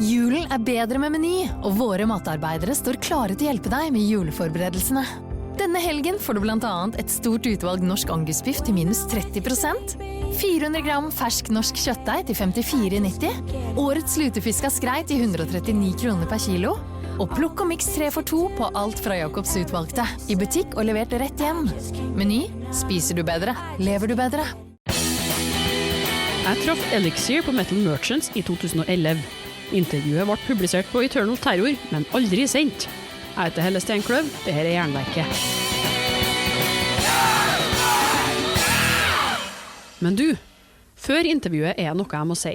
Julen bedre med Meny, og våre matarbeidere står klare til å hjelpe deg med juleforberedelsene. Denne helgen får du blant annet et stort utvalg norsk angusbiff til minus 30%, 400 gram fersk norsk kjøttdeig til 54,90, årets lutefisk av skrei til 139 kroner per kilo, og plukk og miks 3 for 2 på alt fra Jakobs utvalgte, i butikk og levert rett hjem. Meny, spiser du bedre, lever du bedre. Jeg traff Elixir på Metal Merchants i 2011. Intervjuet ble publisert på Eternal Terror, men aldri sendt. Jeg heter Helle Steinkløv, dette Jernverket. Men du, før intervjuet noe jeg må si.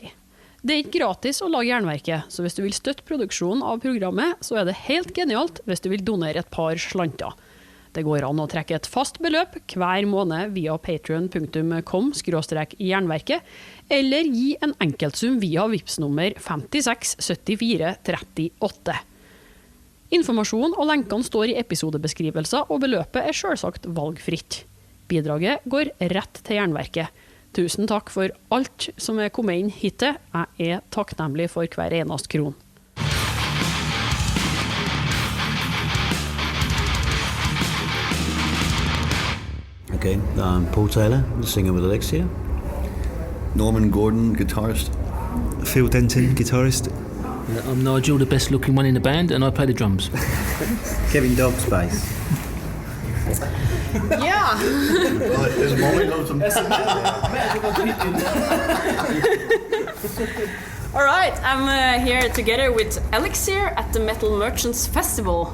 Det ikke gratis å lage Jernverket, så hvis du vil støtte produksjonen av programmet, så det helt genialt hvis du vil donere et par slanter. Det går an å trekke et fast beløp hver måned via patreon.com/jernverket, eller gi en enkeltsum via Vipps-nummer 567438. Informasjon og lenkene står i episodebeskrivelser, og beløpet selvsagt valgfritt. Bidraget går rett til Jernverket. Tusen takk for alt som kommet inn hittil. Jeg takknemlig for hver eneste kron. Okay, I'm Paul Taylor, singer with Elixir. Gordon, guitarist. Phil Denton, guitarist. I'm Nigel, the best looking one in the band, and I play the drums. Kevin Dobbs, bass. Ja! His mommy loves him. All right, I'm here together with Elixir at the Metal Merchants Festival.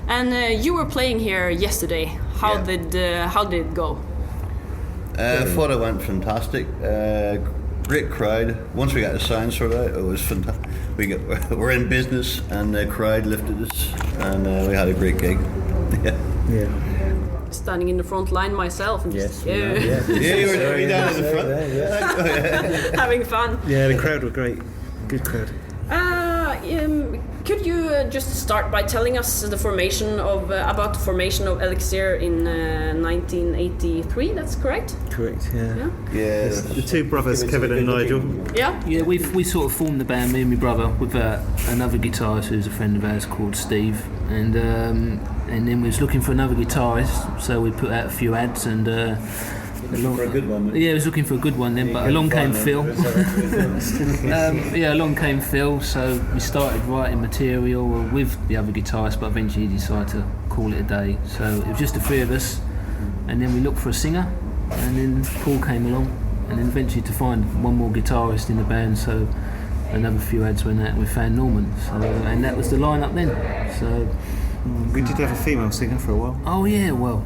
And you were playing here yesterday. How did it go? I thought it went fantastic. Great crowd. Once we got the sound sorted out, it was fantastic. We're in business, and the crowd lifted us, and we had a great gig. Yeah. Standing in the front line myself. And Yes. You were down in the front. having fun. Yeah, the crowd were great. Good crowd. Could you just start by telling us the formation about the formation of Elixir in 1983? That's correct. Correct. Yeah. Yeah. The two brothers, Kevin and Nigel. Yeah. Yeah, we sort of formed the band, me and my brother, with another guitarist who's a friend of ours called Steve, and then we was looking for another guitarist, so we put out a few ads and. For a good one. Yeah, I was looking for a good one then, but along came Phil. Along came Phil, so we started writing material with the other guitarist, but eventually decided to call it a day. So it was just the three of us, and then we looked for a singer, and then Paul came along, and then eventually to find one more guitarist in the band, so another few ads went out and we found Norman. So, and that was the lineup then. So We did have a female singer for a while. oh yeah, well,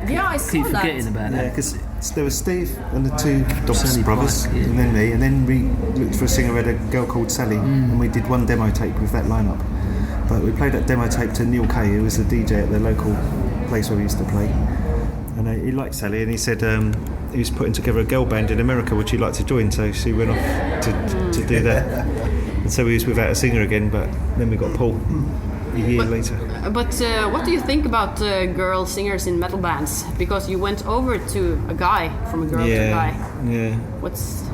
Yeah, I saw keep that. forgetting about Yeah, that. because there was Steve and the two Dobbs Sally brothers, Pike, yeah. and then me, and then we looked for a singer. We had a girl called Sally, and we did one demo tape with that lineup. But we played that demo tape to Neil Kay, who was the DJ at the local place where we used to play. And he liked Sally, and he said he was putting together a girl band in America. Would you like to join? So she went off to do that. And so we was without a singer again, but then we got Paul a year later. But what do you think about girl singers in metal bands? Because you went over to a guy, from a girl to a guy. Yeah. What's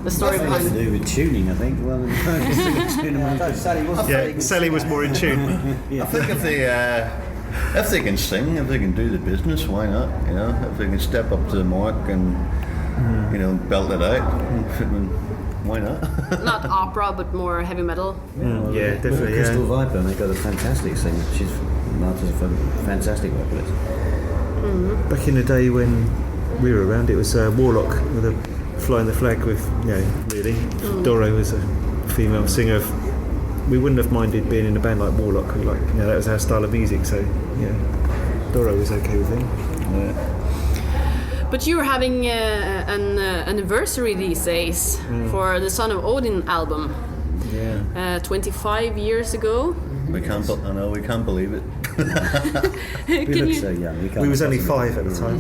the story Nothing behind to do with tuning, I think. Well, Sally was more in tune. I think if they can sing, if they can do the business, why not? You know, if they can step up to the mark and belt it out, why not? Not opera, but more heavy metal. Yeah, definitely. Crystal Viper, and they got a fantastic singer. She's Martha's a fantastic vocalist. Back in the day when we were around, it was Warlock with a flying the flag with, really. Doro was a female singer. We wouldn't have minded being in a band like Warlock. That was our style of music. So, Doro was okay with him. But you're having an anniversary these days for the Son of Odin album. Yeah. 25 years ago. We can't believe it. We look so young. We was only 5 at the time.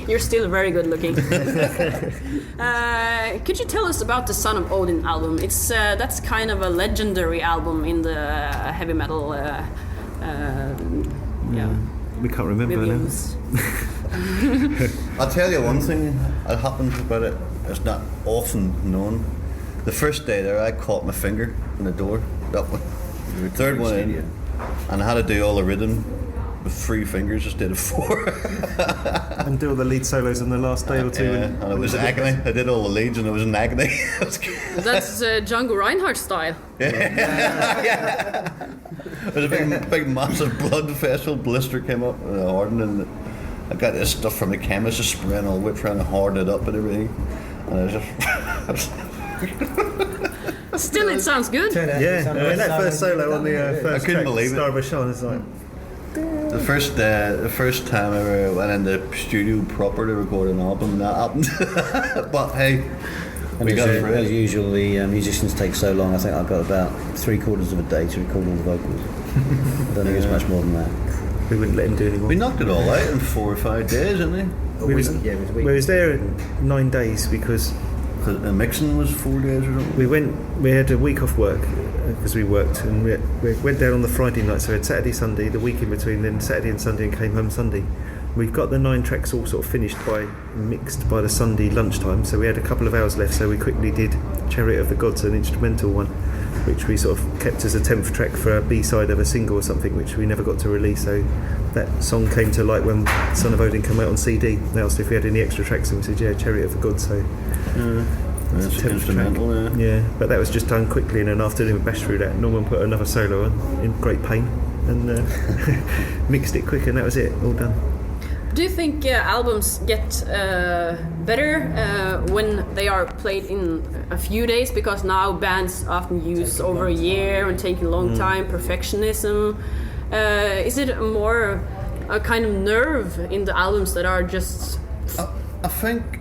You're still very good looking. Could you tell us about the Son of Odin album? It's that's kind of a legendary album in the heavy metal. We can't remember reviews. I'll tell you one thing that happened about it. it's not often known. The first day there, I caught my finger in the door. That one. The third one in, and I had to do all the rhythm with 3 fingers instead of 4. And do all the lead solos on the last day or two. And it was agony. I did all the leads and it was an agony. That's Django Reinhardt style. Yeah. It was a big massive blood vessel blister came up in the organ, and I got this stuff from the chemist just spraying all the way trying to harden it up and everything. And I was just Still, it sounds good. Yeah, I mean, that first solo on the first I couldn't track, believe it. Star of Bashan, is like... the first time I ever went in the studio proper to record an album, that happened. But hey, And we got it as right. usual, the musicians take so long. I think I've got about 3/4 of a day to record all the vocals. I don't think it's much more than that. We wouldn't let him do anymore. We knocked it all out in 4 or 5 days, didn't we? We was, Yeah, it was a week. we was there in 9 days because The mixing was 4 days or something. we had a week off work because we worked, and we went down on the Friday night, so we had Saturday, Sunday, the week in between, then Saturday and Sunday, and came home Sunday. We've got the 9 tracks all sort of mixed by the Sunday lunchtime, so we had a couple of hours left, so we quickly did Chariot of the Gods, an instrumental one, which we sort of kept as a 10th track for a B-side of a single or something, which we never got to release. So that song came to light when Son of Odin came out on CD. They asked if we had any extra tracks, and we said, yeah, Chariot of the Gods. So That's tenth instrumental, track. Yeah, but that was just done quickly in an afternoon. We bashed through that. Norman put another solo on in great pain and mixed it quick, and that was it, all done. Do you think albums get better when they are played in a few days? Because now bands often use over a year and take a long time, perfectionism. Is it more a kind of nerve in the albums that are just... I think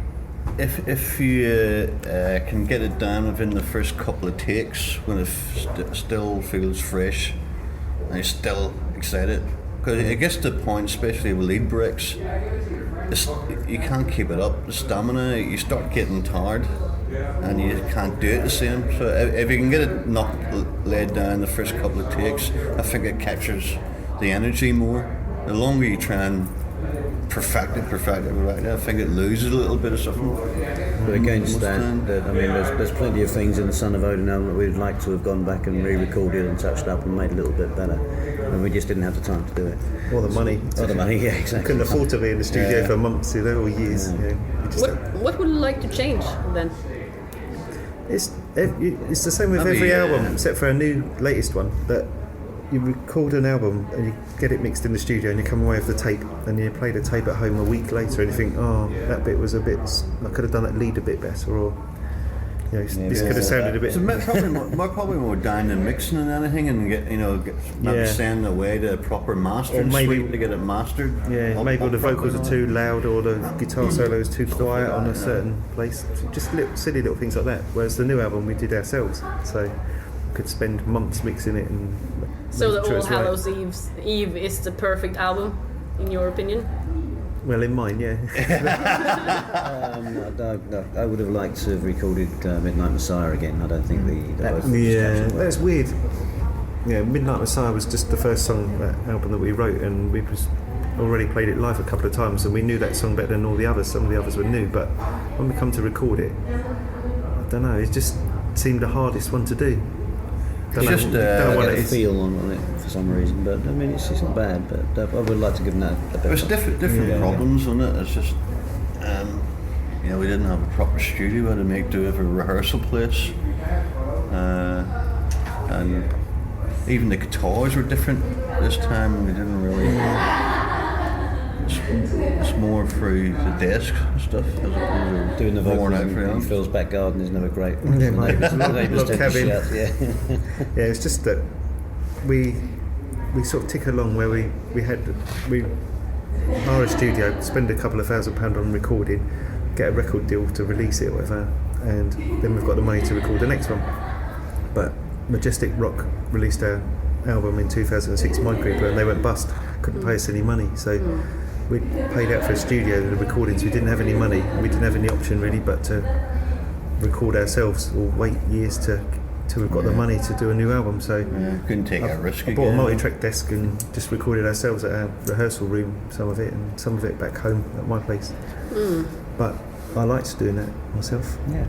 if you can get it done within the first couple of takes, when it still feels fresh and you're still excited, because it gets to the point, especially with lead breaks, you can't keep it up. The stamina, you start getting tired and you can't do it the same. So if you can get it laid down the first couple of takes, I think it captures the energy more. The longer you try and perfect it right now, I think it loses a little bit of something. But against that, I mean, there's plenty of things in the Son of Odin album that we'd like to have gone back and re-recorded and touched up and made a little bit better. And we just didn't have the time to do it. Or the money. Or the money, yeah, exactly. Couldn't afford to be in the studio for months, or years. Yeah. You know, we just What would you like to change then? It's the same with every album, except for our new latest one, that you record an album and you get it mixed in the studio and you come away with the tape and you play the tape at home a week later and you think, oh, that bit was a bit, I could have done that lead a bit better, or you know, this could have sounded a bit... It's probably more down than mixing and anything, and maybe sending away the proper mastering suite to get it mastered. Yeah, maybe all the vocals are too loud or the guitar solo is too quiet on a certain place. Just silly little things like that. Whereas the new album we did ourselves, so we could spend months mixing it and... So the sure All it's right. Hallows Eve is the perfect album, in your opinion? Well, in mine, yeah. I would have liked to have recorded Midnight Messiah again. I don't think the vocals That's weird. Yeah, Midnight Messiah was just the first song, that album that we wrote, and we already played it live a couple of times, and we knew that song better than all the others. Some of the others were new, but when we come to record it, I don't know, it just seemed the hardest one to do. I get a feel on it for some reason, but I mean it's not bad. But I would like to give them that a bit. There's different problems on it. It's just we didn't have a proper studio. We had to make do with a rehearsal place, and even the guitars were different this time. We didn't really. It's more through the desk and stuff as opposed to doing the vocals in out Phil's back garden is never great. Yeah, mate. Neighbours tend to cabin. shout, yeah. Yeah, it's just that we sort of tick along where we hire a studio, spend a couple of £1,000 on recording, get a record deal to release it or whatever, and then we've got the money to record the next one. But Majestic Rock released our album in 2006, Mind Creeper, and they went bust, couldn't pay us any money, so we paid out for a studio and the recordings. We didn't have any money, we didn't have any option really but to record ourselves or wait years till we've got the money to do a new album. So couldn't take a risk. I bought a multi-track desk and just recorded ourselves at our rehearsal room, some of it, and some of it back home at my place. But I liked doing that myself. Yeah.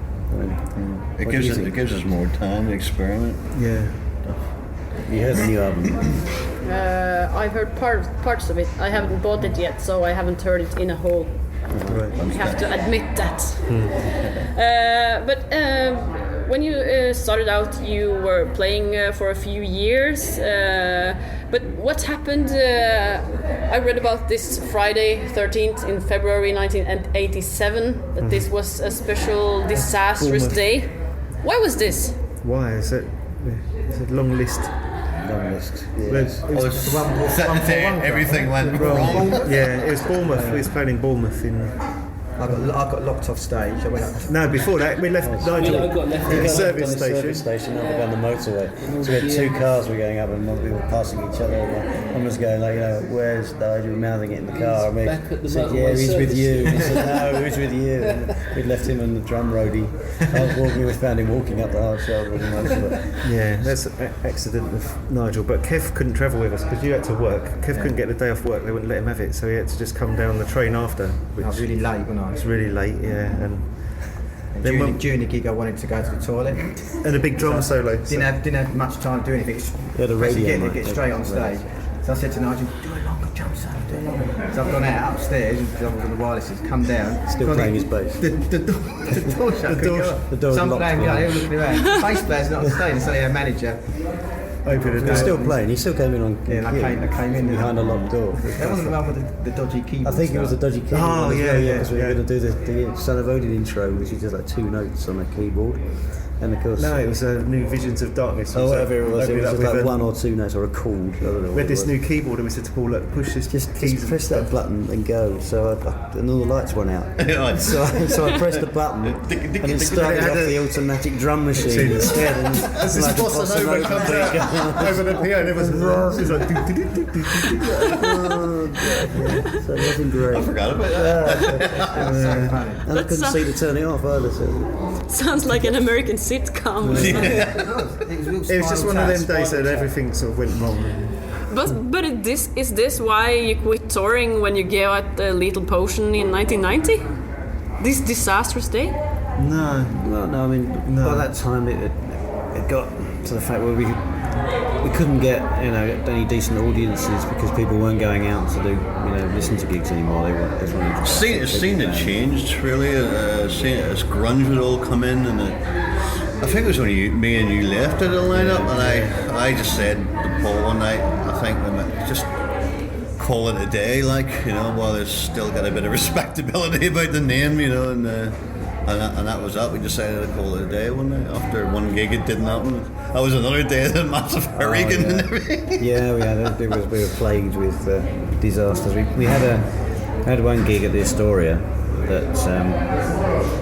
It gives us more time to experiment. Yeah. You heard the new album? I've heard parts of it. I haven't bought it yet, so I haven't heard it in a whole. Right. I have to admit that. But when you started out, you were playing for a few years. But what happened? I read about this Friday 13th in February 1987, that this was a special disastrous day. Why was this? Why? It's a long list. Long list. Yes. It was Everything went wrong. Yeah, it was Bournemouth. We was playing in Bournemouth in. I got locked off stage. I went up. No, before that we left Nigel I got left at the Service service station up on the motorway. So we had two cars were going up and we were passing each other. And one was going like, where's Nigel? Mouthing it in the car. And we Back at the said, motorway he's with service. you. And he said, no, he's with you. And we'd left him and the drum roadie. We found him walking up the hard shoulder of the motorway. Yeah, that's an accident with Nigel. But Kev couldn't travel with us because you had to work. Kev couldn't get the day off work. They wouldn't let him have it, so he had to just come down the train after. I was really late, wasn't I? It was really late. Yeah, and then during the gig, I wanted to go to the toilet. And a big drum solo. Didn't have much time to do anything. had a radio Get straight on stage. So I said to Nigel, do a longer jump solo, do a longer. So I've gone out upstairs, and on the wirelesses, come down. Still playing his bass. The door shut. The door Some locked playing behind. guy, looking around. The bass player's not on stage, and suddenly our manager. Open the He's still door. playing. He still came in on. Yeah, and I came in behind a locked door. That wasn't the one with the dodgy keyboard. I think it was a dodgy keyboard. Oh, as yeah, well, yeah, because we were yeah. going to do the Son of Odin intro, which is just like two notes on a keyboard, and of course. No, it was New Visions of Darkness. Oh, whatever it was. It was just with like one or two notes or a chord. I don't know. We had this new keyboard and we said to Paul, look, push this Just keys press that button and go. So and all the lights went out. So I pressed the button and it started off the automatic drum machine instead. And As this bossa nova comes out over the piano, it was like. So it wasn't great. I forgot about that. And I couldn't see to turn it off either. So. Sounds like an American sitcom. It was just one of them days that everything sort of went wrong. But is this why you quit touring when you gave out the Lethal Potion in 1990? This disastrous day? No. No, I mean, by that time it got to the fact where we couldn't get any decent audiences because people weren't going out to do listen to gigs anymore. The scene had changed really. As grunge would all come in, and I think it was only me and you left at the lineup, and I just said to Paul one night, I think we might just call it a day, while there's still got a bit of respectability about the name, and that was that. We decided to call it a day one night. After one gig, it didn't happen. That was another day of a massive hurricane and everything. Yeah, we were plagued with disasters. We had one gig at the Astoria that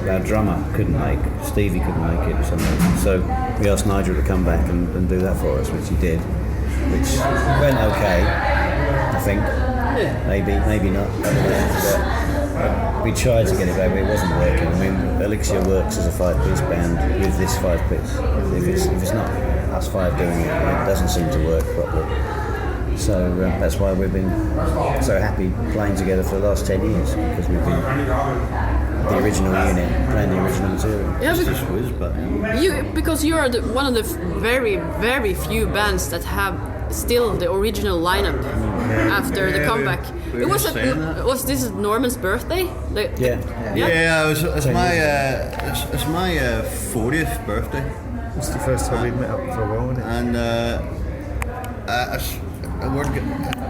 our drummer couldn't make. Stevie couldn't make it or something. So we asked Nigel to come back and do that for us, which he did, which went okay, I think. Maybe not. But we tried to get it back, but it wasn't working. I mean, Elixir works as a 5-piece band with this 5-piece. If it's not us five doing it, it doesn't seem to work properly. So that's why we've been so happy playing together for the last 10 years, because we've been the original unit, playing the original material. Yeah, because you are one of the very, very few bands that have still the original lineup after the comeback. Was this Norman's birthday? Yeah, it's my 40th birthday. It's the first time we met up for a while, wasn't it? And word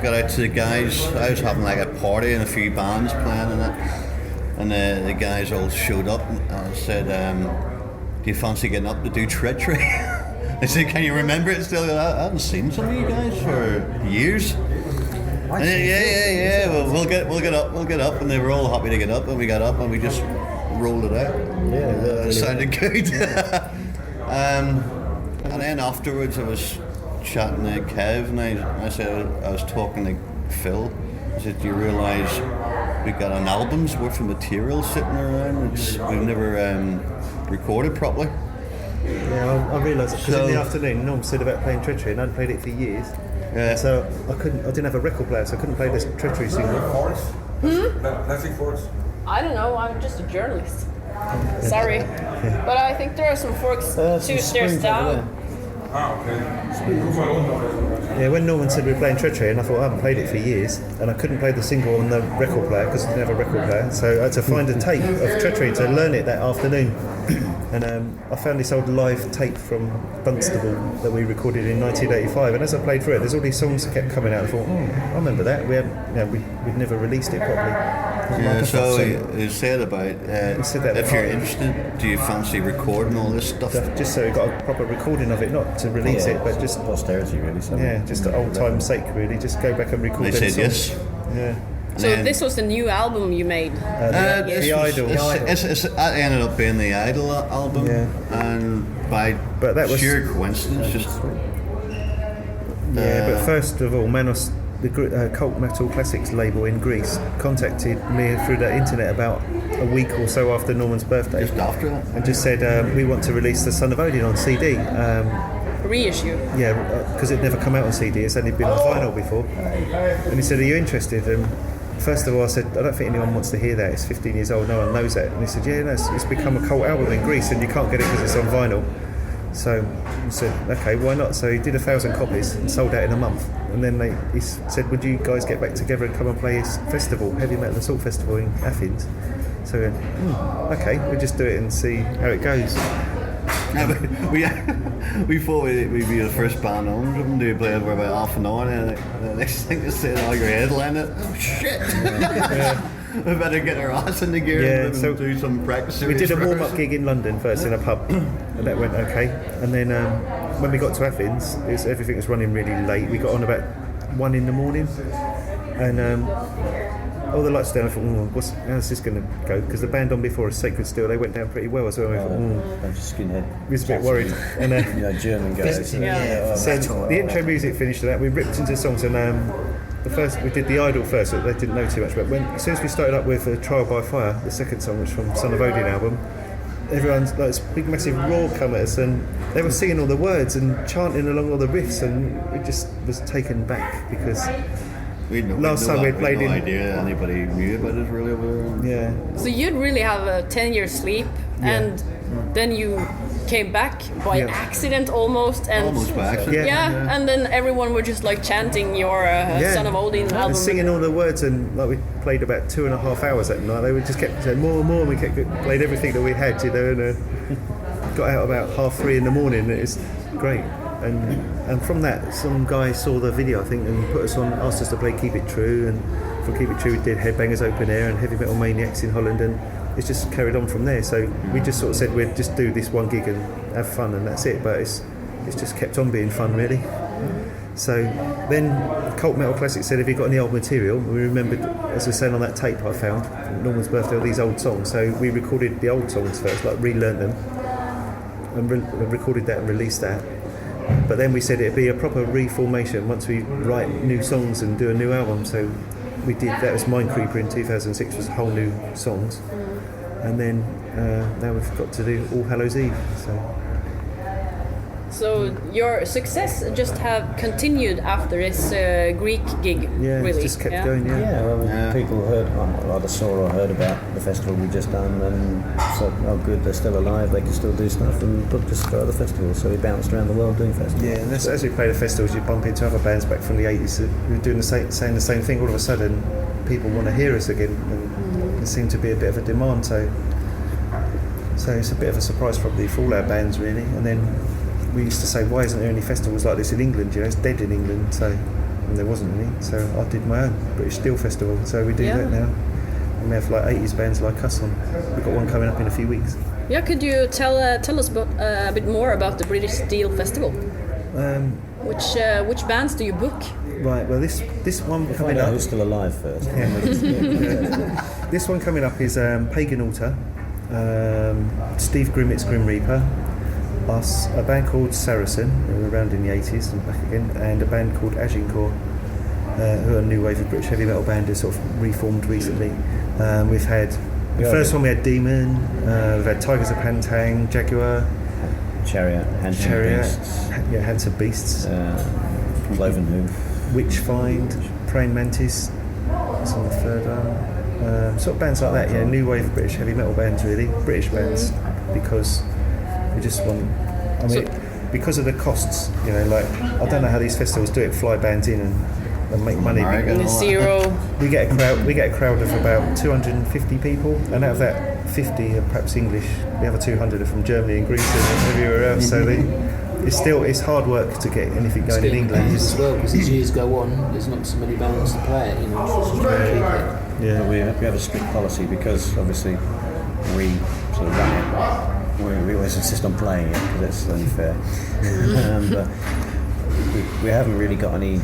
got out to the guys. I was having like a party and a few bands playing and that, and the guys all showed up and said, "Do you fancy getting up to do Treachery?" I said, "Can you remember it still?" I haven't seen some of you guys for years. And yeah. Well, we'll get up, and they were all happy to get up, and we got up and we just rolled it out. Yeah, it sounded good. And then afterwards, I was chatting to Kev, and I said I was talking to Phil. I said, "Do you realise we've got an album's worth of material sitting around? We've never recorded properly." Yeah, I realised because in the afternoon, Norm said about playing Treachery, and I hadn't played it for years. Yeah. So I didn't have a record player, so I couldn't play this Treachery single. Let's see chorus. I don't know, I'm just a journalist. Sorry. But I think there are some forks 2 stairs down. Yeah, when Norman said we were playing Treachery, and I thought I haven't played it for years, and I couldn't play the single on the record player because I didn't have a record player, so I had to find a tape of Treachery to learn it that afternoon. And I found this old live tape from Dunstable that we recorded in 1985, and as I played through it, there's all these songs that kept coming out. I thought, I remember that. We'd never released it properly. Yeah, so you said about said if you're interested, do you fancy recording all this stuff? Just so we got a proper recording of it, not to release it, but just posterity, really. Just the old time's sake, really. Just go back and record. They said yes. Yeah. So this was the new album you made? The Idol. That ended up being the Idol album, and but that was sheer coincidence. But first of all, Manos, the cult metal classics label in Greece, contacted me through the internet about a week or so after Norman's birthday. Just after that? And just said, we want to release the Son of Odin on CD. Reissue? Yeah, because it'd never come out on CD, it's only been on vinyl before. And he said, are you interested? And first of all I said, I don't think anyone wants to hear that, it's 15 years old, no one knows that. And he said, yeah, no, it's become a cult album in Greece and you can't get it because it's on vinyl. So I said, okay, why not? So he did 1,000 copies and sold out in a month. And then he said, would you guys get back together and come and play his festival, Heavy Metal Assault Festival in Athens? So we went, okay, we'll just do it and see how it goes. We thought we'd be the first band on something. Do play for about half an hour, and the next thing they said, your headline it. Oh shit! We better get our ass in the gear and do some practice. We did a warm-up gig in London first in a pub, and that went okay. And then when we got to Athens, everything was running really late. We got on about 1 in the morning, and all the lights down. I thought, how's this going to go? Because the band on before us, Sacred Steel, they went down pretty well as well. I thought, skinhead. We was a bit worried. And German guys. So the intro music finished and that. We ripped into songs, and we did the Idol first, so they didn't know too much. But as soon as we started up with Trial by Fire, the second song, which was from Son of Odin album, everyone's like this big massive roar come at us, and they were singing all the words and chanting along all the riffs, and it just was taken back because last time we played no idea anybody knew about it really well. Yeah. So you'd really have a 10-year sleep, and then you came back by accident almost, and almost by accident. And then everyone were just like chanting your Son of Odin album, and singing all the words, and like we played about 2.5 hours that night. They would just kept saying more and more, and we played everything that we had, and got out about 3:30 in the morning. It was great. And from that, some guy saw the video, I think, and put us on, asked us to play Keep It True, and from Keep It True we did Headbangers Open Air and Heavy Metal Maniacs in Holland, and it's just carried on from there. So we just sort of said we'd just do this one gig and have fun, and that's it. But it's just kept on being fun, really. So then Cult Metal Classics said, have you got any old material? And we remembered, as I was saying on that tape I found, Norman's birthday, all these old songs. So we recorded the old songs first, like relearned them, and recorded that and released that. But then we said it'd be a proper reformation once we write new songs and do a new album. So we did that. Was Mindcreeper in 2006, was whole new songs, and then now we've got to do All Hallows Eve. So your success just have continued after this Greek gig, really? It just kept going, People heard, either saw or heard about the festival we just done, and said, oh good, they're still alive, they can still do stuff, and booked us for other festivals, so we bounced around the world doing festivals. Yeah, and as we play the festivals, you bump into other bands back from the 80s who are doing saying the same thing. All of a sudden, people want to hear us again, and there seemed to be a bit of a demand, so it's a bit of a surprise probably for all our bands, really. And then we used to say, why isn't there any festivals like this in England? It's dead in England, and there wasn't any. So I did my own British Steel Festival, so we do that now. And we have like 80s bands like us on. We've got one coming up in a few weeks. Yeah, could you tell us about, a bit more about the British Steel Festival? Which bands do you book? Right, well this one coming up... who's still alive first. This one coming up is Pagan Altar, Steve Grimmett's Grim Reaper, us, a band called Saracen, who were around in the 80s and back again, and a band called Agincourt, who are a new wave of British heavy metal band, who sort of reformed recently. We've had, the first one we had Demon, we've had Tigers of Pantang, Jaguar, Chariot, Handsome Beasts, Cloven Hoof, Witchfind, Praying Mantis, that's on the third one. sort of bands like that, new wave British heavy metal bands, really, British bands, because we just want, because of the costs, like, I don't know how these festivals do it, fly bands in and make money. Zero. We get a crowd of about 250 people, and out of that 50 are perhaps English, the other 200 are from Germany and Greece and everywhere else, so it's hard work to get anything going in England as well, because as years go on there's not so many bands to play it, just try to keep it. But we have a strict policy because obviously we sort of run it. We always insist on playing it because that's only fair. We haven't really got any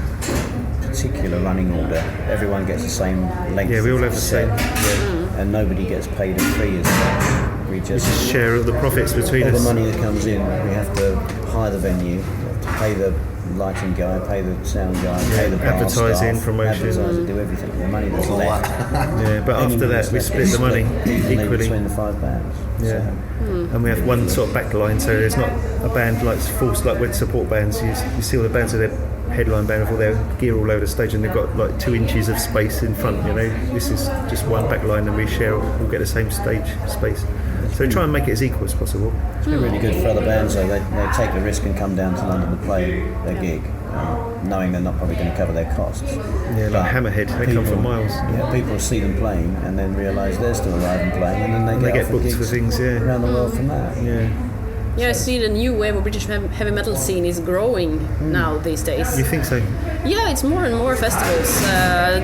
particular running order. Everyone gets the same length. Yeah, we all have the set, same. and nobody gets paid a fee as such. We just share the profits between us. All the money that comes in, we have to hire the venue, to pay the lighting guy, pay the sound guy, pay the bar advertising, staff, promotion, do everything. The money that's left. But after that we split the money equally between the 5 bands. Yeah. And we have one sort of back line, so there's not a band like forced like with support bands. You see all the bands with their headline band with all their gear all over the stage, and they've got like 2 inches of space in front. This is just one back line, and we all get the same stage space. So we try and make it as equal as possible. It's been really good for other bands, though. They take the risk and come down to London to play their gig, knowing they're not probably going to cover their costs. Yeah, like Hammerhead, they come from miles. Yeah, people see them playing and then realise they're still alive and playing, and then they get booked for things around the world from that. Yeah, I see the new wave of British heavy metal scene is growing now these days. You think so? Yeah, it's more and more festivals.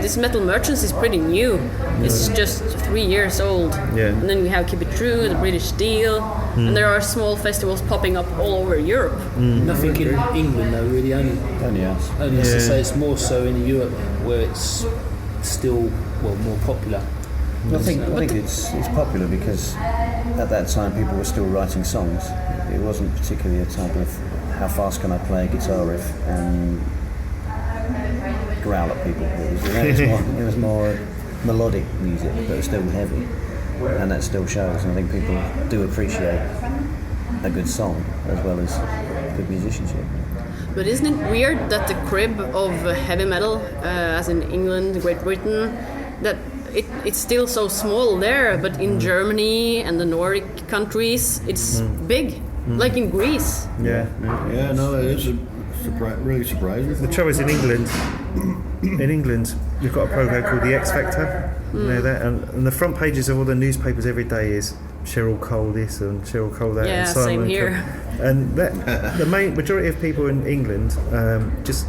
This Metal Merchants is pretty new. It's just 3 years old. Yeah. And then we have Keep It True, the British Steel, and there are small festivals popping up all over Europe. Nothing in England though, really, only us. Only as I say, it's more so in Europe where it's still more popular. I think it's popular because at that time people were still writing songs. It wasn't particularly a type of how fast can I play a guitar riff and growl at people. It was more melodic music, but it was still heavy, and that still shows. And I think people do appreciate a good song as well as good musicianship. But isn't it weird that the crib of heavy metal, as in England, Great Britain, that it's still so small there, but in Germany and the Nordic countries, it's big, like in Greece. Yeah, no, it is really surprising. The trouble is in England, you've got a program called The X Factor. You know that, and the front pages of all the newspapers every day is Cheryl Cole this and Cheryl Cole that. Yeah, and Simon same here. And that, the main majority of people in England just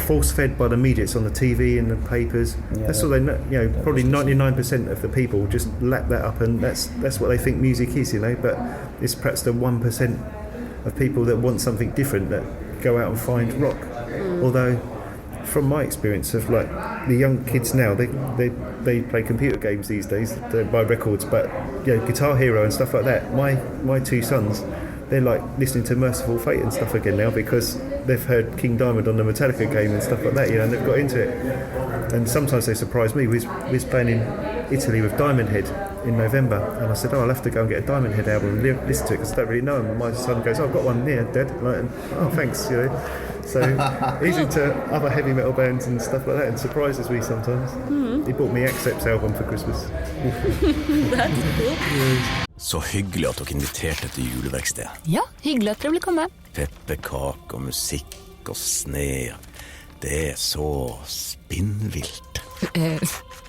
force-fed by the media. It's on the TV and the papers. Yeah, that's all they know. Probably 99% of the people just lap that up, and that's what they think music is. But it's perhaps the 1% of people that want something different that go out and find rock. Although, from my experience of like the young kids now, they play computer games these days. They buy records, but Guitar Hero and stuff like that. My 2 sons, they're like listening to Merciful Fate and stuff again now because they've heard King Diamond on the Metallica game and stuff like that, and they've got into it. And sometimes they surprise me. We was playing in Italy with Diamond Head in November, and I said, I'll have to go and get a Diamond Head album and listen to it because I don't really know them. And my son goes, I've got one here, Dad. Oh, thanks. So he's into other heavy metal bands and stuff like that, and surprises me sometimes. He bought me Accept's album for Christmas. That's cool. Så hyggelig at dere inviterte til juleverksted. Ja, hyggelig at dere vil komme. Pepperkake og musikk og sne. Det så spinnvilt.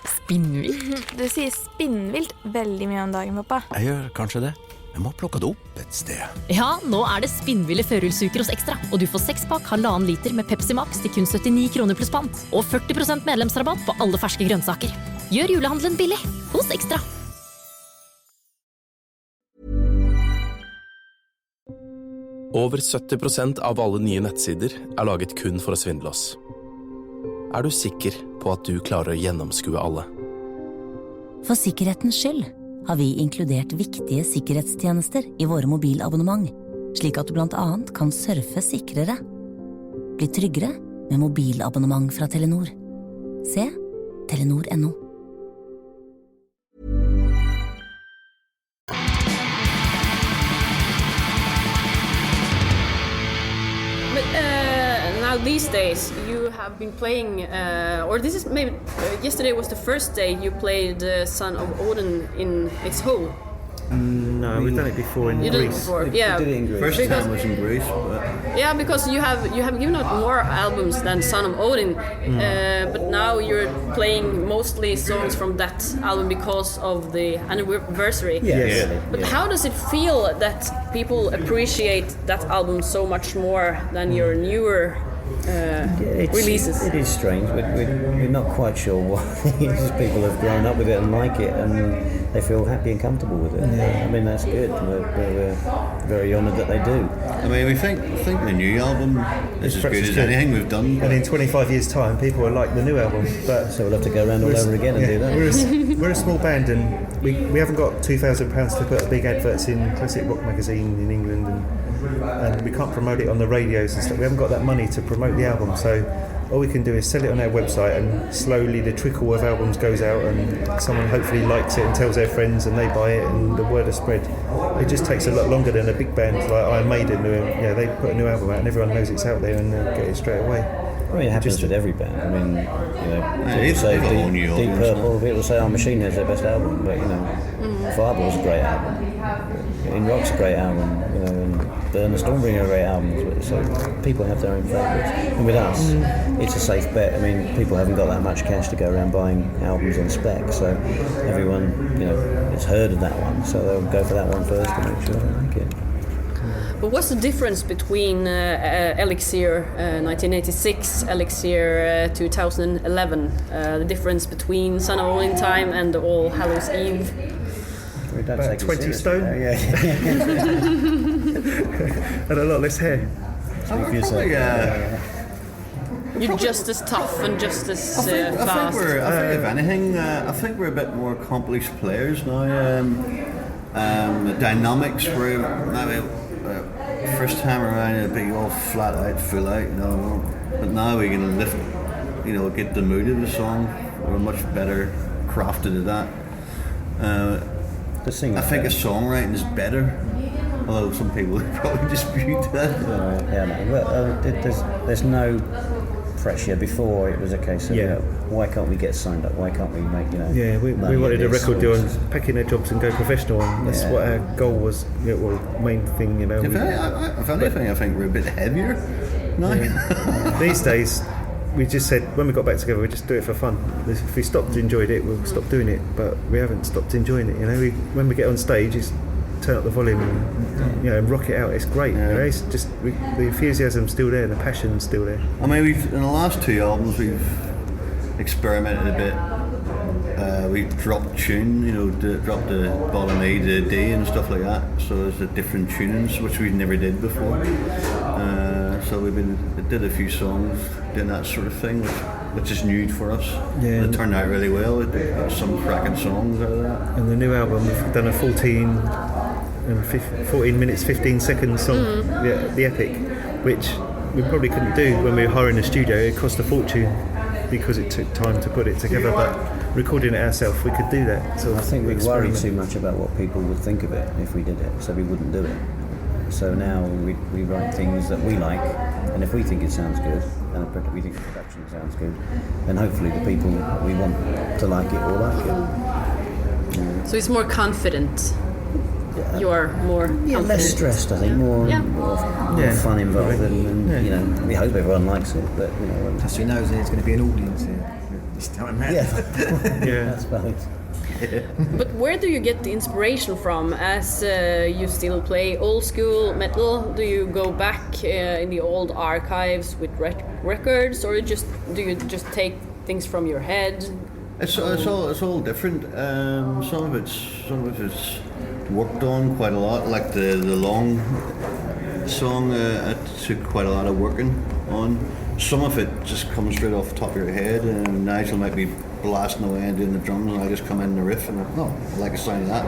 Spinnvilt? Du sier spinnvilt veldig mye om dagen, pappa. Jeg gjør kanskje det. Jeg må plukke det opp et sted. Ja, nå det spinnville førjulsuker hos Ekstra, og du får 6-pakk 1,5 liter med Pepsi Max til kun 79 kroner pluss pant, og 40% medlemsrabatt på alle ferske grønnsaker. Gjør julehandelen billig hos Ekstra. Over 70% av alle nye nettsider laget kun for å svindle oss. Du sikker på at du klarer å gjennomskue alle? For sikkerhetens skyld har vi inkludert viktige sikkerhetstjenester i våre mobilabonnement, slik at du blant annet kan surfe sikrere. Bli tryggere med mobilabonnement fra Telenor. Se telenor.no. Now now these days you have been playing, or this is maybe yesterday was the first day you played Son of Odin in its whole. No, we've done it before in Greece. Greece. Did it before, yeah. We did it in Greece. First time was in Greece. But yeah, because you have given out more albums than Son of Odin, but now you're playing mostly songs from that album because of the anniversary. Yes. But how does it feel that people appreciate that album so much more than your newer releases? It is strange. We're not quite sure why. People have grown up with it and like it, and they feel happy and comfortable with it. Yeah. I mean, that's good. We're very honoured that they do. I mean, we think the new album is as good as anything we've done. And in 25 years' time, people will like the new album. But so we'll have to go around all over again and do that. We're a small band, and we haven't got £2,000 to put big adverts in classic rock magazine in England, and we can't promote it on the radios and stuff. We haven't got that money to promote the album, so all we can do is sell it on our website, and slowly the trickle of albums goes out, and someone hopefully likes it and tells their friends, and they buy it, and the word is spread. It just takes a lot longer than a big band like Iron Maiden, who, they put a new album out and everyone knows it's out there and get it straight away. I mean, it happens with every band. I mean, people say Deep Purple, people say Machine Head's their best album, but Fireball's a great album. In Rock's a great album, and Burn the Stormbringer are great albums. So people have their own favourites. And with us, it's a safe bet. I mean, people haven't got that much cash to go around buying albums on spec, so everyone, has heard of that one, so they'll go for that one first to make sure they like it. But what's the difference between Elixir 1986, Elixir 2011? The difference between Son of Odin time and All Hallows Eve? About 20 stone. And a lot less hair. You're just as tough and just as fast. I think if anything, I think we're a bit more accomplished players now. The dynamics were first time around it'd be all flat out, full out, But now we can lift, get the mood of the song. We're much better crafted at that. I think the songwriting is better, although some people would probably dispute that. There's no pressure. Before it was a case of why can't we get signed up? Why can't we make we wanted a record deal and pack in our jobs and go professional, and that's what our goal was. Main thing, If anything, I think we're a bit heavier now. These days, we just said when we got back together, we just do it for fun. If we stopped enjoying it, we'll stop doing it. But we haven't stopped enjoying it. When we get on stage, it's turn up the volume and and rock it out. It's great. It's just the enthusiasm's still there, the passion's still there. I mean, in the last two albums, we've experimented a bit. We've dropped tune, dropped the bottom A to D and stuff like that. So there's a different tunings which we never did before. So we did a few songs doing that sort of thing, which is new for us. Yeah, it turned out really well. It got some cracking songs out of that. And the new album, we've done a 14 minutes 15 seconds song, the Epic, which we probably couldn't do when we were hiring a studio. It cost a fortune because it took time to put it together, but recording it ourselves, we could do that. So I think we worried too much about what people would think of it if we did it, so we wouldn't do it. So now we write things that we like, and if we think it sounds good, and we think the production sounds good, then hopefully the people that we want to like it will like it. So it's more confident. You're more confident. Less stressed, I think. More fun involved, and we hope everyone likes it. But plus who knows there's going to be an audience here this time round. I suppose. But where do you get the inspiration from? As you still play old school metal, do you go back in the old archives with records, or do you just take things from your head? It's all different. Some of it's worked on quite a lot. Like the long song, it took quite a lot of working on. Some of it just comes straight off the top of your head, and Nigel might be blasting away and doing the drums, and I just come in the riff and I like the sound of that.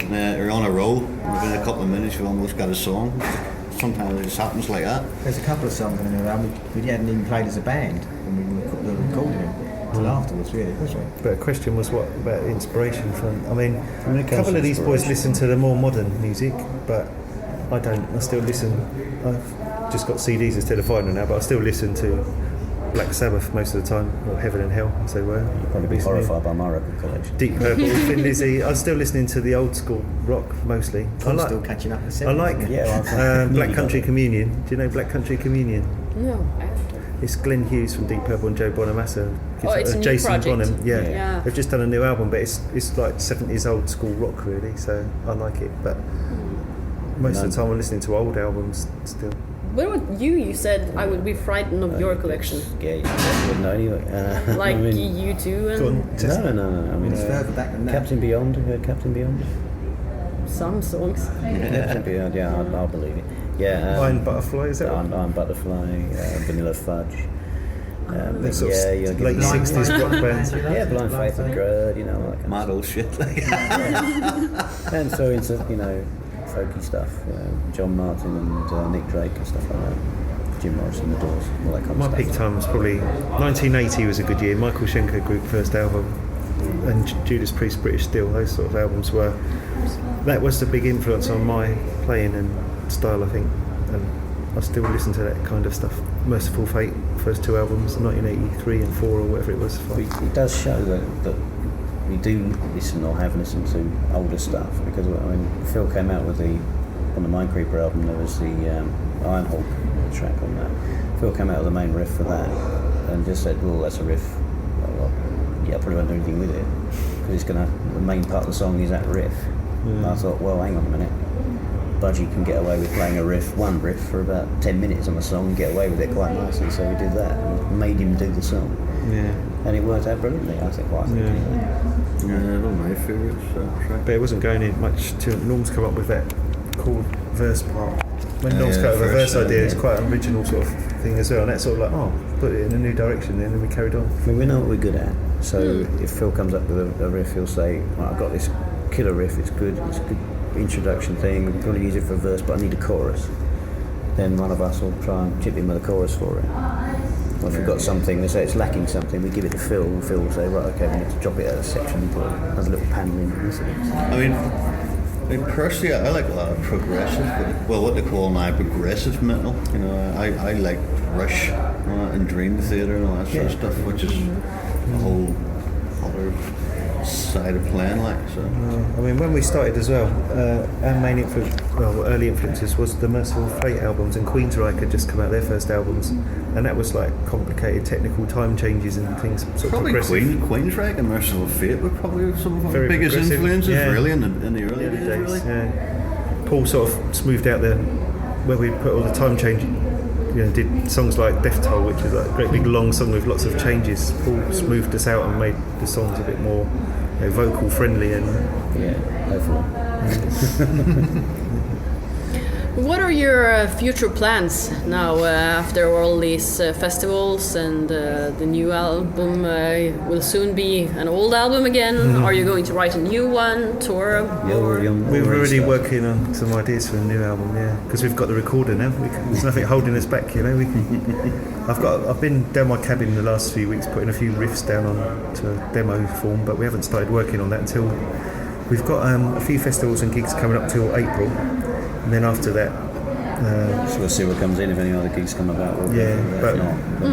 We're on a roll. Within a couple of minutes, we've almost got a song. Sometimes it just happens like that. There's a couple of songs in there we hadn't even played as a band when we were recording them until afterwards, really, wasn't it? But the question was what about inspiration from? I mean, a couple of these boys listen to the more modern music, but I don't. I still listen. I've just got CDs instead of vinyl now, but I still listen to Black Sabbath most of the time, or Heaven and Hell, as they were. You'd probably be horrified by my record collection. Deep Purple, Thin Lizzy. I'm still listening to the old school rock mostly. I'm still catching up. I like Black Country Communion. Do you know Black Country Communion? No, I haven't. It's Glenn Hughes from Deep Purple and Joe Bonamassa. It's a new Jason project. Bonham. Yeah. They've just done a new album, but it's like 70s old school rock really. So I like it, but most of the time I'm listening to old albums still. What about you? You said I would be frightened of your collection. Yeah, you wouldn't know anyway. Like I mean, you two and no. I mean, It's further back than that. Captain Beyond. You heard Captain Beyond? some songs. Captain Beyond. Yeah, I'll believe it. Yeah. Iron Butterfly, is that one? Iron Butterfly, Vanilla Fudge. Late 60s rock bands. Yeah, Blind Faith and Grud, you know, all that kind Mad old shit. And so into, folky stuff, John Martin and Nick Drake and stuff like that. Jim Morrison, The Doors, all that kind of My stuff. peak time was probably 1980 was a good year. Michael Schenker Group first album, and Judas Priest, British Steel. Those sort of albums that was the big influence on my playing and style, I think. And I still listen to that kind of stuff. Merciful Fate, first two albums, 1983 and 4 or whatever it was. It does show that we do listen or have listened to older stuff, because when Phil came out with on the Mindcreeper album, there was the Ironhawk track on that. Phil came out with the main riff for that and just said, well, that's a riff. Well, I probably won't do anything with it, because the main part of the song is that riff. And I thought, well, hang on a minute. Budgie can get away with playing one riff for about 10 minutes on the song and get away with it quite nicely, so we did that and made him do the song. Yeah. And it worked out brilliantly, I think. One of my favourites. But it wasn't going in much to Norm's come up with that chord verse part. When Norm's come up with a verse idea, it's quite an original sort of thing as well, and that's sort of like, put it in a new direction then, and we carried on. I mean, we know what we're good at, so if Phil comes up with a riff, he'll say, I've got this killer riff, it's a good introduction thing, we can probably use it for a verse, but I need a chorus. Then one of us will try and chip in with a chorus for it. Or if we've got something, they say it's lacking something, we give it to Phil, and Phil will say, right, okay, we need to drop it out of a section and put a little panel in. I mean, personally, I like a lot of progressive, what they call now progressive metal. I like Rush and Dream Theater and all that sort of stuff, which is a whole other side of playing, like. So. I mean, when we started as well, our main early influences was the Merciful Fate albums, and Queensryche had just come out their first albums, and that was like complicated technical time changes and things. Probably Queensryche and Merciful Fate were probably some of our biggest influences, really, in the early days. Really. Yeah. Paul sort of smoothed out where we put all the time change. Did songs like Death Toll, which is like a great big long song with lots of changes. Paul smoothed us out and made the songs a bit more vocal friendly and hopefully. What are your future plans now after all these festivals, and the new album will soon be an old album again? Mm-hmm. Are you going to write a new one, tour? We're already working on some ideas for a new album, because we've got the recorder now. There's nothing holding us back, I've been down my cabin the last few weeks putting a few riffs down onto a demo form, but we haven't started working on that until we've got a few festivals and gigs coming up till April. And then after that, so we'll see what comes in, if any other gigs come about. But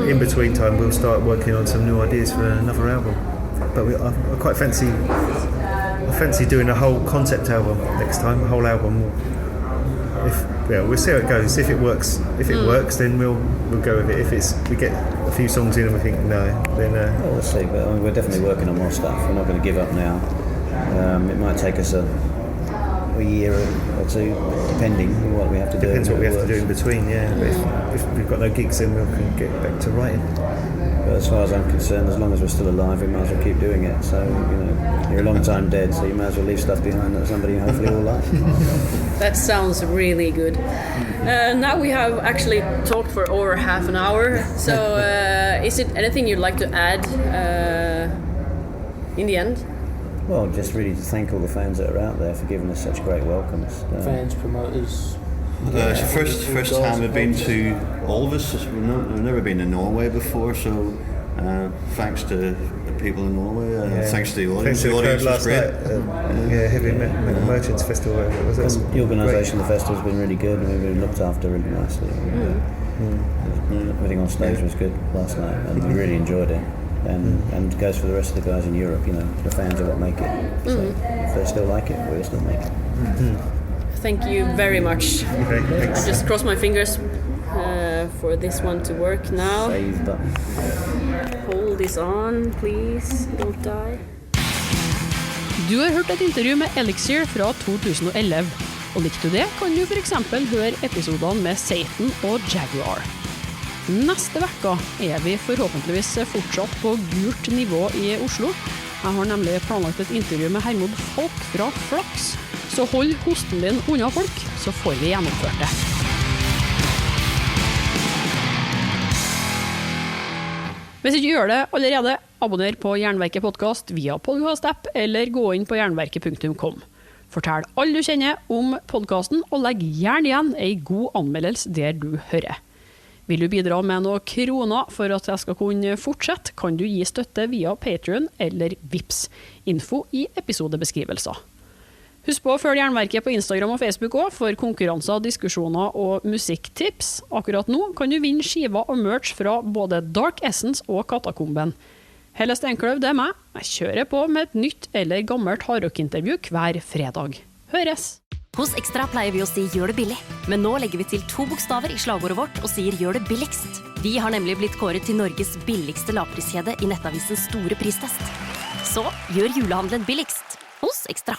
in between time, we'll start working on some new ideas for another album. But I quite fancy doing a whole concept album next time, a whole album. We'll see how it goes. If it works, then we'll go with it. If we get a few songs in and we think no, then we'll see. But we're definitely working on more stuff. We're not going to give up now. It might take us a year or two, depending on what we have to do. Depends what we have to do in between, But if we've got no gigs, then we can get back to writing. But as far as I'm concerned, as long as we're still alive, we might as well keep doing it. So, you're a long time dead, so you might as well leave stuff behind that somebody hopefully will like. That sounds really good. Now we have actually talked for over half an hour, so is it anything you'd like to add in the end? Well, just really to thank all the fans that are out there for giving us such great welcomes. Fans, promoters. It's the first time we've been to all of us. We've never been to Norway before, so thanks to the people in Norway, thanks to the audience. Thanks to The audience was last great. night, Heavy Metal Merchants Festival. The organisation of the festival has been really good and we've been looked after really nicely. Everything on stage was good last night and we really enjoyed it. And it goes for the rest of the guys in Europe, you know, the fans are what make it. So if they still like it, we'll still make it. Thank you very much. Okay, thanks. I just cross my fingers for this one to work now. Save button. Hold this on, please. Don't die. Du har hørt et intervju med Elixir fra 2011. Og likte du det, kan du for eksempel høre episodene med Satan og Jaguar. Neste vekka vi forhåpentligvis fortsatt på gult nivå i Oslo. Jeg har nemlig planlagt et intervju med Hermod Falk fra Flaks. Så hold hosten din unna folk, så får vi gjennomført det. Hvis ikke du gjør det allerede, abonner på Jernverket podcast via podcast-app eller gå inn på jernverket.com. Fortell alle du kjenner om podcasten og legg gjerne igjen en god anmeldelse der du hører. Vil du bidra med noen kroner for at jeg skal kunne fortsette, kan du gi støtte via Patreon eller Vips. Info i episodebeskrivelser. Husk på å følge Jernverket på Instagram og Facebook også, for konkurranser, diskusjoner og musikktips. Akkurat nå kan du vinne skiva og merch fra både Dark Essence og Katalogen. Helle Steinkløv, det meg. Jeg kjører på med et nytt eller gammelt hardrock-intervju hver fredag. Høres! Hos Ekstra pleier vi å si gjør det billig, men nå legger vi til 2 bokstaver i slagordet vårt og sier gjør det billigst. Vi har nemlig blitt kåret til Norges billigste lavpriskjede i nettavisens store pristest. Så gjør julehandelen billigst hos Ekstra.